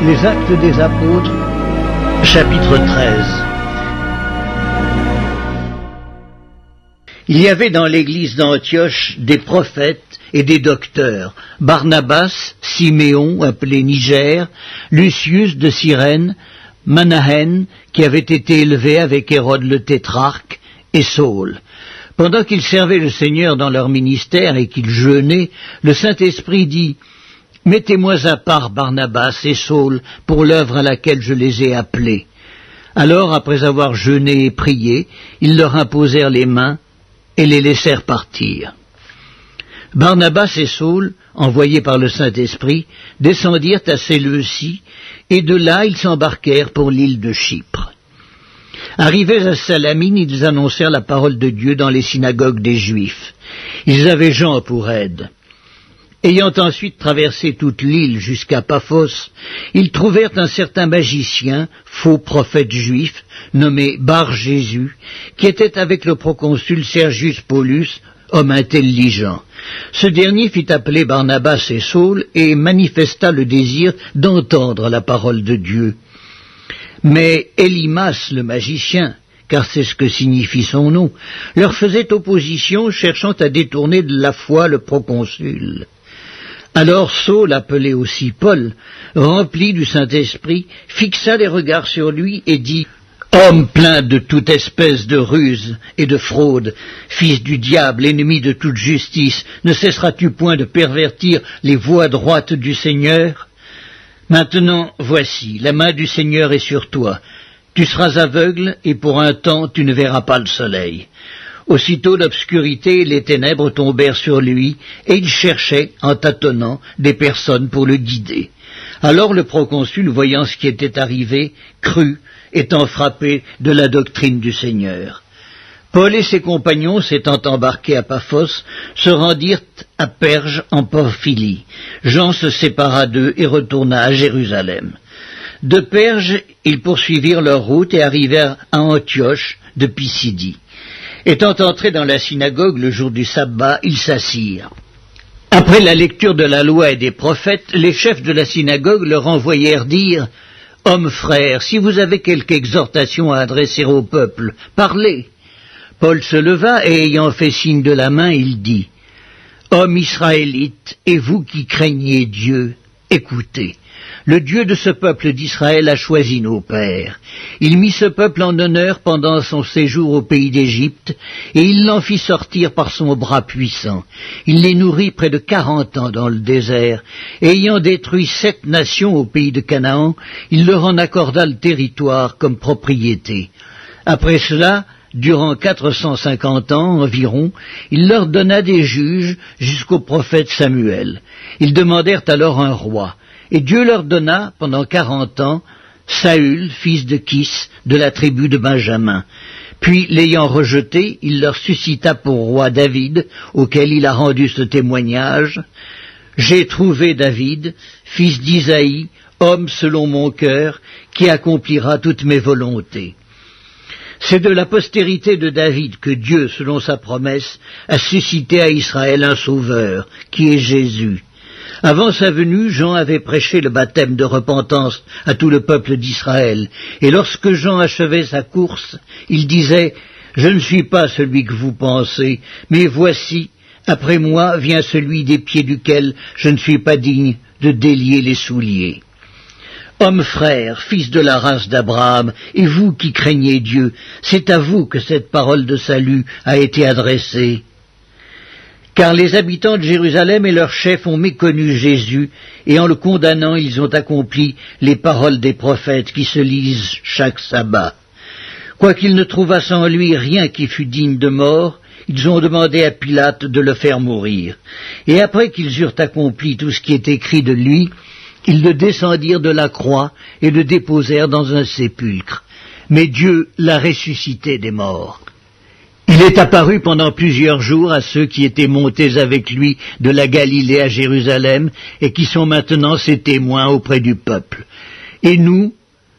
Les Actes des Apôtres, chapitre 13. Il y avait dans l'église d'Antioche des prophètes et des docteurs, Barnabas, Siméon, appelé Niger, Lucius de Cyrène, Manahen, qui avait été élevé avec Hérode le tétrarque, et Saul. Pendant qu'ils servaient le Seigneur dans leur ministère et qu'ils jeûnaient, le Saint-Esprit dit « Mettez-moi à part Barnabas et Saul pour l'œuvre à laquelle je les ai appelés. » Alors, après avoir jeûné et prié, ils leur imposèrent les mains et les laissèrent partir. Barnabas et Saul, envoyés par le Saint-Esprit, descendirent à Séleucie, et de là ils s'embarquèrent pour l'île de Chypre. Arrivés à Salamine, ils annoncèrent la parole de Dieu dans les synagogues des Juifs. Ils avaient Jean pour aide. Ayant ensuite traversé toute l'île jusqu'à Paphos, ils trouvèrent un certain magicien, faux prophète juif, nommé Bar-Jésus, qui était avec le proconsul Sergius Paulus, homme intelligent. Ce dernier fit appeler Barnabas et Saul et manifesta le désir d'entendre la parole de Dieu. Mais Élymas, le magicien, car c'est ce que signifie son nom, leur faisait opposition, cherchant à détourner de la foi le proconsul. Alors Saul, appelé aussi Paul, rempli du Saint-Esprit, fixa les regards sur lui et dit « Homme plein de toute espèce de ruse et de fraude, fils du diable, ennemi de toute justice, ne cesseras-tu point de pervertir les voies droites du Seigneur ? Maintenant, voici, la main du Seigneur est sur toi. Tu seras aveugle et pour un temps tu ne verras pas le soleil. » Aussitôt l'obscurité et les ténèbres tombèrent sur lui, et il cherchait, en tâtonnant, des personnes pour le guider. Alors le proconsul, voyant ce qui était arrivé, crut, étant frappé de la doctrine du Seigneur. Paul et ses compagnons, s'étant embarqués à Paphos, se rendirent à Perge en Pamphylie. Jean se sépara d'eux et retourna à Jérusalem. De Perge, ils poursuivirent leur route et arrivèrent à Antioche de Pisidie. Étant entrés dans la synagogue le jour du sabbat, ils s'assirent. Après la lecture de la loi et des prophètes, les chefs de la synagogue leur envoyèrent dire « Hommes frères, si vous avez quelque exhortation à adresser au peuple, parlez !» Paul se leva et ayant fait signe de la main, il dit « Hommes israélites, et vous qui craignez Dieu, écoutez. Le Dieu de ce peuple d'Israël a choisi nos pères. Il mit ce peuple en honneur pendant son séjour au pays d'Égypte, et il l'en fit sortir par son bras puissant. Il les nourrit près de 40 ans dans le désert, et ayant détruit 7 nations au pays de Canaan, il leur en accorda le territoire comme propriété. Après cela, durant 450 ans environ, il leur donna des juges jusqu'au prophète Samuel. Ils demandèrent alors un roi. Et Dieu leur donna, pendant 40 ans, Saül, fils de Kis, de la tribu de Benjamin. Puis, l'ayant rejeté, il leur suscita pour roi David, auquel il a rendu ce témoignage. « J'ai trouvé David, fils d'Isaïe, homme selon mon cœur, qui accomplira toutes mes volontés. » C'est de la postérité de David que Dieu, selon sa promesse, a suscité à Israël un sauveur, qui est Jésus. Avant sa venue, Jean avait prêché le baptême de repentance à tout le peuple d'Israël, et lorsque Jean achevait sa course, il disait « Je ne suis pas celui que vous pensez, mais voici, après moi vient celui des pieds duquel je ne suis pas digne de délier les souliers. » Hommes frères, fils de la race d'Abraham, et vous qui craignez Dieu, c'est à vous que cette parole de salut a été adressée. Car les habitants de Jérusalem et leurs chefs ont méconnu Jésus, et en le condamnant, ils ont accompli les paroles des prophètes qui se lisent chaque sabbat. Quoiqu'ils ne trouvassent en lui rien qui fût digne de mort, ils ont demandé à Pilate de le faire mourir. Et après qu'ils eurent accompli tout ce qui est écrit de lui, ils le descendirent de la croix et le déposèrent dans un sépulcre. Mais Dieu l'a ressuscité des morts. Il est apparu pendant plusieurs jours à ceux qui étaient montés avec lui de la Galilée à Jérusalem et qui sont maintenant ses témoins auprès du peuple. Et nous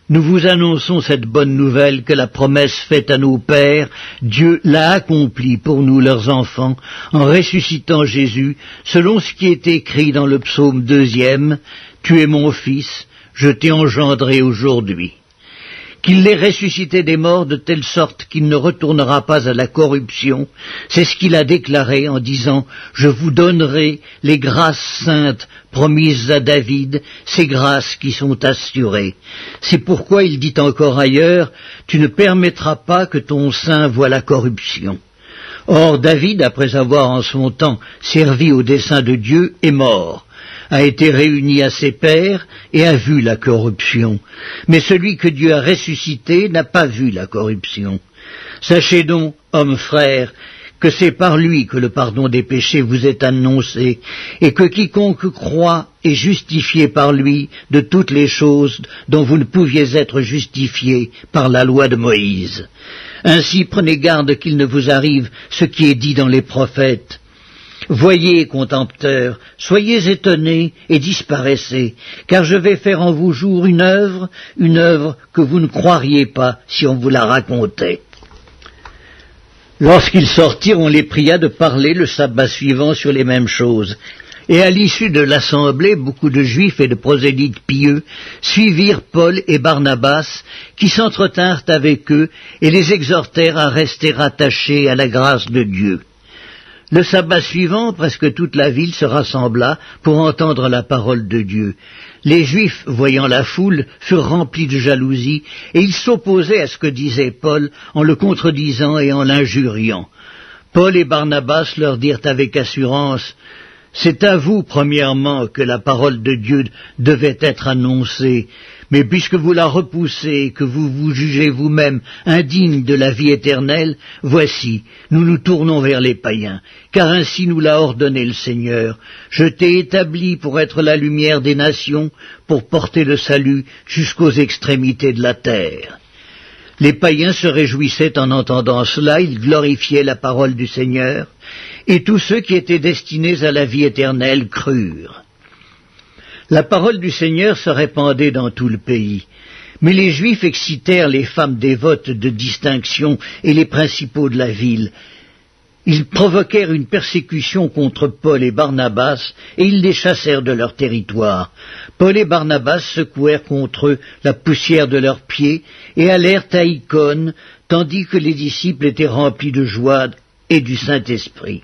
vous annonçons cette bonne nouvelle que la promesse faite à nos pères, Dieu l'a accomplie pour nous leurs enfants, en ressuscitant Jésus, selon ce qui est écrit dans le psaume 2, « Tu es mon fils, je t'ai engendré aujourd'hui. Qu'il l'ait ressuscité des morts de telle sorte qu'il ne retournera pas à la corruption, c'est ce qu'il a déclaré en disant « Je vous donnerai les grâces saintes promises à David, ces grâces qui sont assurées. » C'est pourquoi il dit encore ailleurs « Tu ne permettras pas que ton sein voie la corruption. » Or David, après avoir en son temps servi au dessein de Dieu, est mort, a été réuni à ses pairs et a vu la corruption. Mais celui que Dieu a ressuscité n'a pas vu la corruption. Sachez donc, hommes frères, que c'est par lui que le pardon des péchés vous est annoncé, et que quiconque croit est justifié par lui de toutes les choses dont vous ne pouviez être justifiés par la loi de Moïse. Ainsi prenez garde qu'il ne vous arrive ce qui est dit dans les prophètes. Voyez, contempteurs, soyez étonnés et disparaissez, car je vais faire en vous jour une œuvre que vous ne croiriez pas si on vous la racontait. Lorsqu'ils sortirent, on les pria de parler le sabbat suivant sur les mêmes choses. Et à l'issue de l'assemblée, beaucoup de Juifs et de prosélytes pieux suivirent Paul et Barnabas, qui s'entretinrent avec eux et les exhortèrent à rester attachés à la grâce de Dieu. Le sabbat suivant, presque toute la ville se rassembla pour entendre la parole de Dieu. Les Juifs, voyant la foule, furent remplis de jalousie, et ils s'opposaient à ce que disait Paul en le contredisant et en l'injuriant. Paul et Barnabas leur dirent avec assurance « C'est à vous, premièrement, que la parole de Dieu devait être annoncée, mais puisque vous la repoussez et que vous vous jugez vous-même indigne de la vie éternelle, voici, nous nous tournons vers les païens, car ainsi nous l'a ordonné le Seigneur. Je t'ai établi pour être la lumière des nations, pour porter le salut jusqu'aux extrémités de la terre. » Les païens se réjouissaient en entendant cela, ils glorifiaient la parole du Seigneur, et tous ceux qui étaient destinés à la vie éternelle crurent. La parole du Seigneur se répandait dans tout le pays, mais les Juifs excitèrent les femmes dévotes de distinction et les principaux de la ville. Ils provoquèrent une persécution contre Paul et Barnabas, et ils les chassèrent de leur territoire. Paul et Barnabas secouèrent contre eux la poussière de leurs pieds, et allèrent à Icône, tandis que les disciples étaient remplis de joie et du Saint-Esprit.